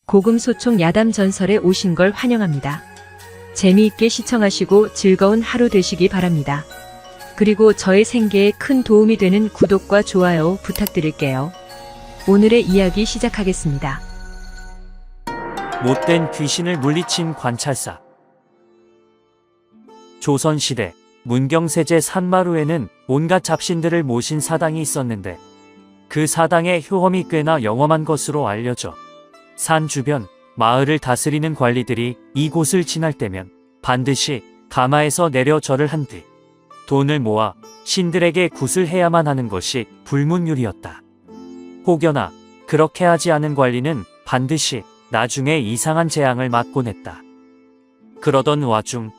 고금소총 야담 전설에 오신 걸 환영합니다. 재미있게 시청하시고 즐거운 하루 되시기 바랍니다. 그리고 저의 생계에 큰 도움이 되는 구독과 좋아요 부탁드릴게요. 오늘의 이야기 시작하겠습니다. 못된 귀신을 물리친 관찰사. 조선시대 문경세제 산마루에는 온갖 잡신들을 모신 사당이 있었는데 그 사당의 효험이 꽤나 영험한 것으로 알려져 산 주변 마을을 다스리는 관리들이 이곳을 지날 때면 반드시 가마에서 내려 절을 한 뒤 돈을 모아 신들에게 굿을 해야만 하는 것이 불문율이었다. 혹여나 그렇게 하지 않은 관리는 반드시 나중에 이상한 재앙을 맞곤 했다. 그러던 와중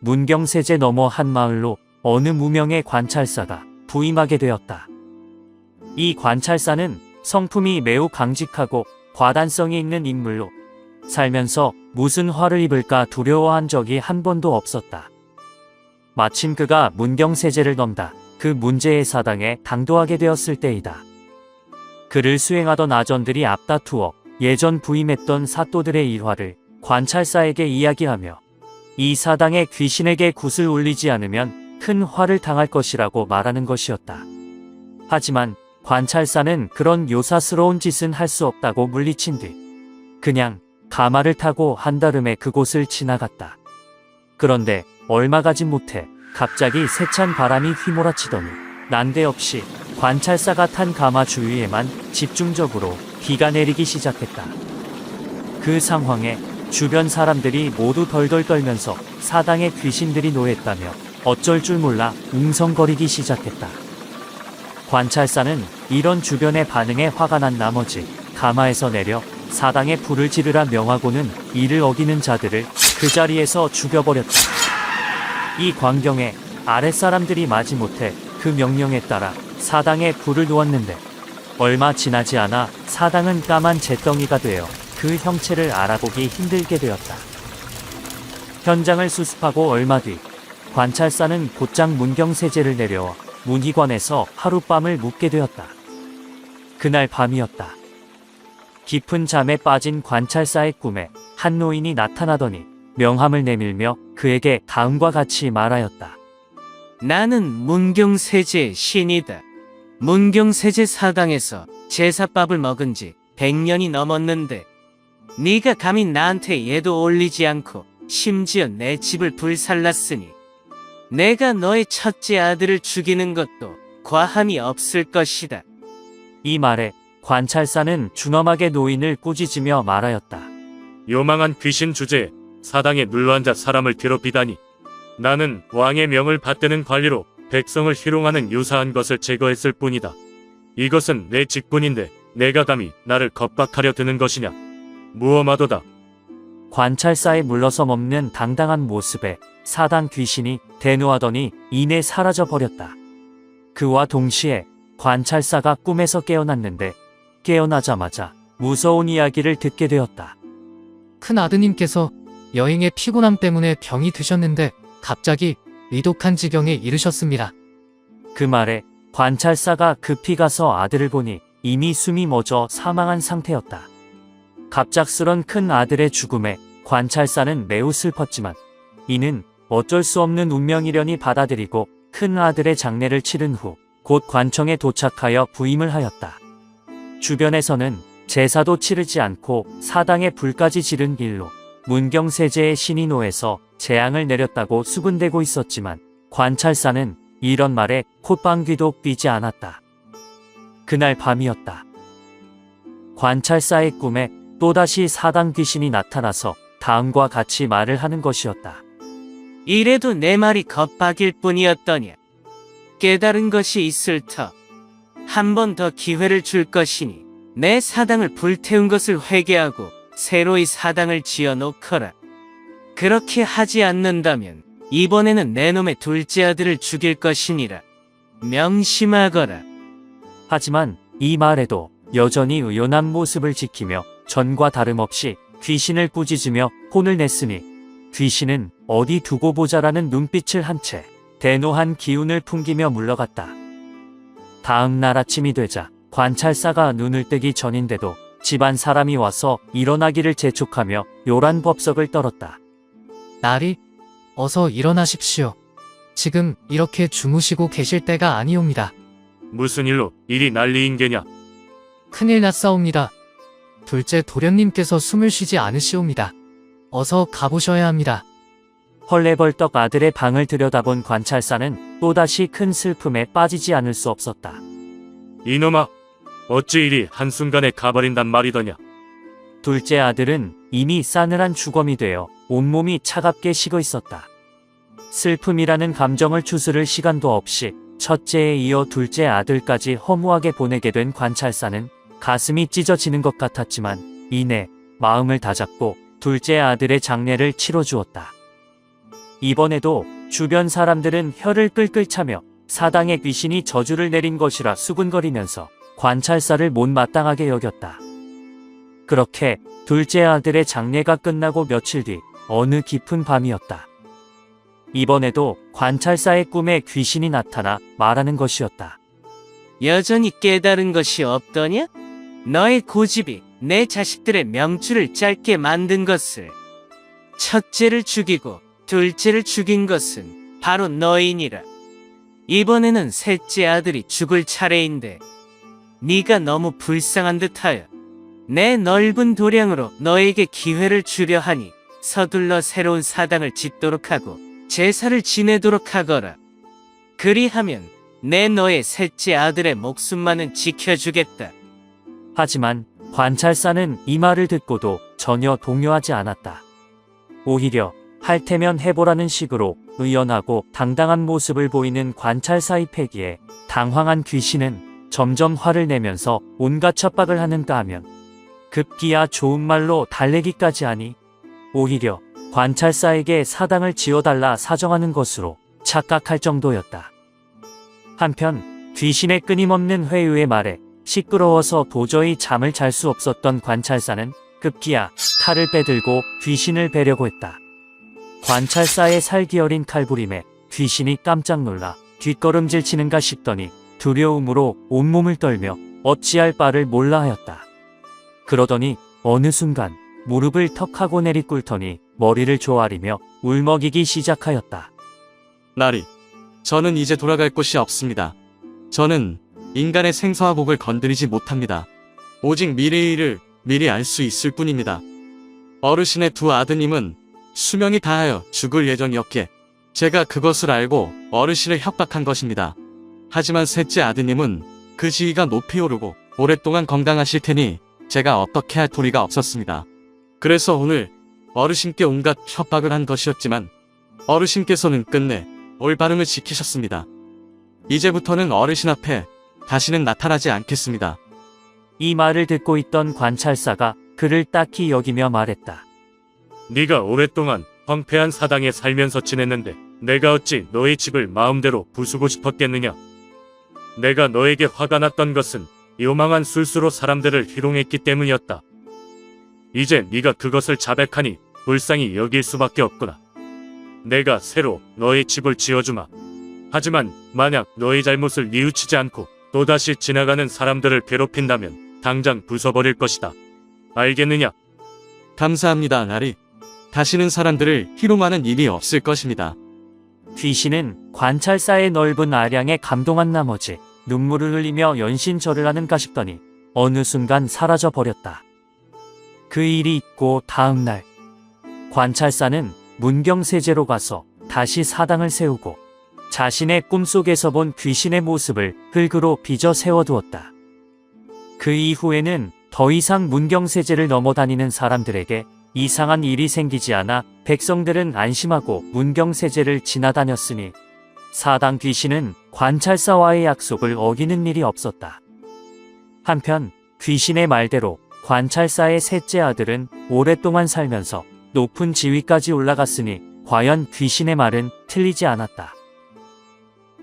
문경세제 너머 한 마을로 어느 무명의 관찰사가 부임하게 되었다. 이 관찰사는 성품이 매우 강직하고 과단성이 있는 인물로 살면서 무슨 화를 입을까 두려워한 적이 한 번도 없었다. 마침 그가 문경세제를 넘다 그 문제의 사당에 당도하게 되었을 때이다. 그를 수행하던 아전들이 앞다투어 예전 부임했던 사또들의 일화를 관찰사에게 이야기하며 이 사당에 귀신에게 굿을 올리지 않으면 큰 화를 당할 것이라고 말하는 것이었다. 하지만 관찰사는 그런 요사스러운 짓은 할 수 없다고 물리친 뒤 그냥 가마를 타고 한달음에 그곳을 지나갔다. 그런데 얼마 가지 못해 갑자기 세찬 바람이 휘몰아치더니 난데없이 관찰사가 탄 가마 주위에만 집중적으로 비가 내리기 시작했다. 그 상황에 주변 사람들이 모두 덜덜 떨면서 사당에 귀신들이 노했다며 어쩔 줄 몰라 웅성거리기 시작했다. 관찰사는 이런 주변의 반응에 화가 난 나머지 가마에서 내려 사당에 불을 지르라 명하고는 이를 어기는 자들을 그 자리에서 죽여버렸다. 이 광경에 아랫사람들이 마지못해 그 명령에 따라 사당에 불을 놓았는데 얼마 지나지 않아 사당은 까만 잿덩이가 되어 그 형체를 알아보기 힘들게 되었다. 현장을 수습하고 얼마 뒤 관찰사는 곧장 문경세제를 내려와 문희관에서 하룻밤을 묵게 되었다. 그날 밤이었다. 깊은 잠에 빠진 관찰사의 꿈에 한 노인이 나타나더니 명함을 내밀며 그에게 다음과 같이 말하였다. 나는 문경세제의 신이다. 문경세제 사당에서 제사밥을 먹은 지 100년이 넘었는데 네가 감히 나한테 예도 올리지 않고 심지어 내 집을 불살랐으니 내가 너의 첫째 아들을 죽이는 것도 과함이 없을 것이다. 이 말에 관찰사는 준엄하게 노인을 꾸짖으며 말하였다. 요망한 귀신 주제에 사당에 눌러앉아 사람을 괴롭히다니. 나는 왕의 명을 받드는 관리로 백성을 희롱하는 유사한 것을 제거했을 뿐이다. 이것은 내 직분인데 내가 감히 나를 겁박하려 드는 것이냐. 무엄하도다. 관찰사에 물러섬 없는 당당한 모습에 사당 귀신이 대노하더니 이내 사라져 버렸다. 그와 동시에 관찰사가 꿈에서 깨어났는데 깨어나자마자 무서운 이야기를 듣게 되었다. 큰 아드님께서 여행의 피곤함 때문에 병이 드셨는데 갑자기 위독한 지경에 이르셨습니다. 그 말에 관찰사가 급히 가서 아들을 보니 이미 숨이 멎어 사망한 상태였다. 갑작스런 큰 아들의 죽음에 관찰사는 매우 슬펐지만 이는 어쩔 수 없는 운명이려니 받아들이고 큰 아들의 장례를 치른 후 곧 관청에 도착하여 부임을 하였다. 주변에서는 제사도 치르지 않고 사당에 불까지 지른 일로 문경세제의 신이 노해서 재앙을 내렸다고 수군대고 있었지만 관찰사는 이런 말에 콧방귀도 뀌지 않았다. 그날 밤이었다. 관찰사의 꿈에 또다시 사당 귀신이 나타나서 다음과 같이 말을 하는 것이었다. 이래도 내 말이 겁박일 뿐이었더냐. 깨달은 것이 있을 터. 한 번 더 기회를 줄 것이니 내 사당을 불태운 것을 회개하고 새로이 사당을 지어놓거라. 그렇게 하지 않는다면 이번에는 내 놈의 둘째 아들을 죽일 것이니라. 명심하거라. 하지만 이 말에도 여전히 의연한 모습을 지키며 전과 다름없이 귀신을 꾸짖으며 혼을 냈으니 귀신은 어디 두고 보자라는 눈빛을 한 채 대노한 기운을 풍기며 물러갔다. 다음 날 아침이 되자 관찰사가 눈을 뜨기 전인데도 집안 사람이 와서 일어나기를 재촉하며 요란 법석을 떨었다. 나리, 어서 일어나십시오. 지금 이렇게 주무시고 계실 때가 아니옵니다. 무슨 일로 일이 난리인 게냐? 큰일 났사옵니다. 둘째 도련님께서 숨을 쉬지 않으시옵니다. 어서 가보셔야 합니다. 헐레벌떡 아들의 방을 들여다본 관찰사는 또다시 큰 슬픔에 빠지지 않을 수 없었다. 이놈아, 어찌 이리 한순간에 가버린단 말이더냐? 둘째 아들은 이미 싸늘한 주검이 되어 온몸이 차갑게 식어 있었다. 슬픔이라는 감정을 추스를 시간도 없이 첫째에 이어 둘째 아들까지 허무하게 보내게 된 관찰사는 가슴이 찢어지는 것 같았지만 이내 마음을 다잡고 둘째 아들의 장례를 치러주었다. 이번에도 주변 사람들은 혀를 끌끌 차며 사당의 귀신이 저주를 내린 것이라 수군거리면서 관찰사를 못마땅하게 여겼다. 그렇게 둘째 아들의 장례가 끝나고 며칠 뒤 어느 깊은 밤이었다. 이번에도 관찰사의 꿈에 귀신이 나타나 말하는 것이었다. 여전히 깨달은 것이 없더냐? 너의 고집이 내 자식들의 명줄을 짧게 만든 것을. 첫째를 죽이고 둘째를 죽인 것은 바로 너이니라. 이번에는 셋째 아들이 죽을 차례인데 네가 너무 불쌍한 듯하여 내 넓은 도량으로 너에게 기회를 주려 하니 서둘러 새로운 사당을 짓도록 하고 제사를 지내도록 하거라. 그리하면 내 너의 셋째 아들의 목숨만은 지켜주겠다. 하지만 관찰사는 이 말을 듣고도 전혀 동요하지 않았다. 오히려 할 테면 해보라는 식으로 의연하고 당당한 모습을 보이는 관찰사의 패기에 당황한 귀신은 점점 화를 내면서 온갖 협박을 하는가 하면 급기야 좋은 말로 달래기까지 하니 오히려 관찰사에게 사당을 지어달라 사정하는 것으로 착각할 정도였다. 한편 귀신의 끊임없는 회유의 말에 시끄러워서 도저히 잠을 잘 수 없었던 관찰사는 급기야 칼을 빼들고 귀신을 베려고 했다. 관찰사의 살기어린 칼부림에 귀신이 깜짝 놀라 뒷걸음질 치는가 싶더니 두려움으로 온몸을 떨며 어찌할 바를 몰라 하였다. 그러더니 어느 순간 무릎을 턱 하고 내리꿇더니 머리를 조아리며 울먹이기 시작하였다. 나리, 저는 이제 돌아갈 곳이 없습니다. 저는 인간의 생사와 복을 건드리지 못합니다. 오직 미래의 일을 미리 알 수 있을 뿐입니다. 어르신의 두 아드님은 수명이 다하여 죽을 예정이었기에 제가 그것을 알고 어르신을 협박한 것입니다. 하지만 셋째 아드님은 그 지위가 높이 오르고 오랫동안 건강하실 테니 제가 어떻게 할 도리가 없었습니다. 그래서 오늘 어르신께 온갖 협박을 한 것이었지만 어르신께서는 끝내 올바름을 지키셨습니다. 이제부터는 어르신 앞에 다시는 나타나지 않겠습니다. 이 말을 듣고 있던 관찰사가 그를 딱히 여기며 말했다. 네가 오랫동안 황폐한 사당에 살면서 지냈는데 내가 어찌 너의 집을 마음대로 부수고 싶었겠느냐? 내가 너에게 화가 났던 것은 요망한 술수로 사람들을 희롱했기 때문이었다. 이제 네가 그것을 자백하니 불쌍히 여길 수밖에 없구나. 내가 새로 너의 집을 지어주마. 하지만 만약 너의 잘못을 뉘우치지 않고 또다시 지나가는 사람들을 괴롭힌다면 당장 부숴버릴 것이다. 알겠느냐? 감사합니다, 나리. 다시는 사람들을 희롱하는 일이 없을 것입니다. 귀신은 관찰사의 넓은 아량에 감동한 나머지 눈물을 흘리며 연신절을 하는가 싶더니 어느 순간 사라져 버렸다. 그 일이 있고 다음 날 관찰사는 문경세제로 가서 다시 사당을 세우고 자신의 꿈속에서 본 귀신의 모습을 흙으로 빚어 세워두었다. 그 이후에는 더 이상 문경세제를 넘어다니는 사람들에게 이상한 일이 생기지 않아 백성들은 안심하고 문경세제를 지나다녔으니 사당 귀신은 관찰사와의 약속을 어기는 일이 없었다. 한편 귀신의 말대로 관찰사의 셋째 아들은 오랫동안 살면서 높은 지위까지 올라갔으니 과연 귀신의 말은 틀리지 않았다.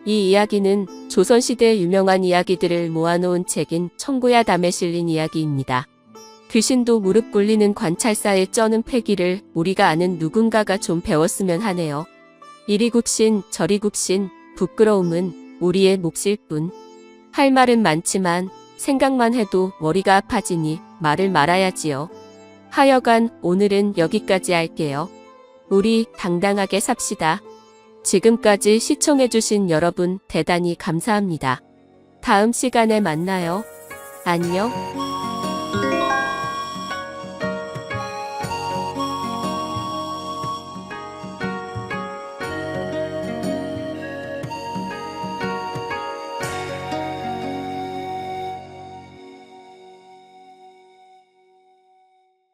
이 이야기는 조선시대의 유명한 이야기들을 모아놓은 책인 청구야담에 실린 이야기입니다. 귀신도 무릎 꿇리는 관찰사의 쩌는 패기를 우리가 아는 누군가가 좀 배웠으면 하네요. 이리 굽신 저리 굽신 부끄러움은 우리의 몫일 뿐. 할 말은 많지만 생각만 해도 머리가 아파지니 말을 말아야지요. 하여간 오늘은 여기까지 할게요. 우리 당당하게 삽시다. 지금까지 시청해주신 여러분 대단히 감사합니다. 다음 시간에 만나요. 안녕.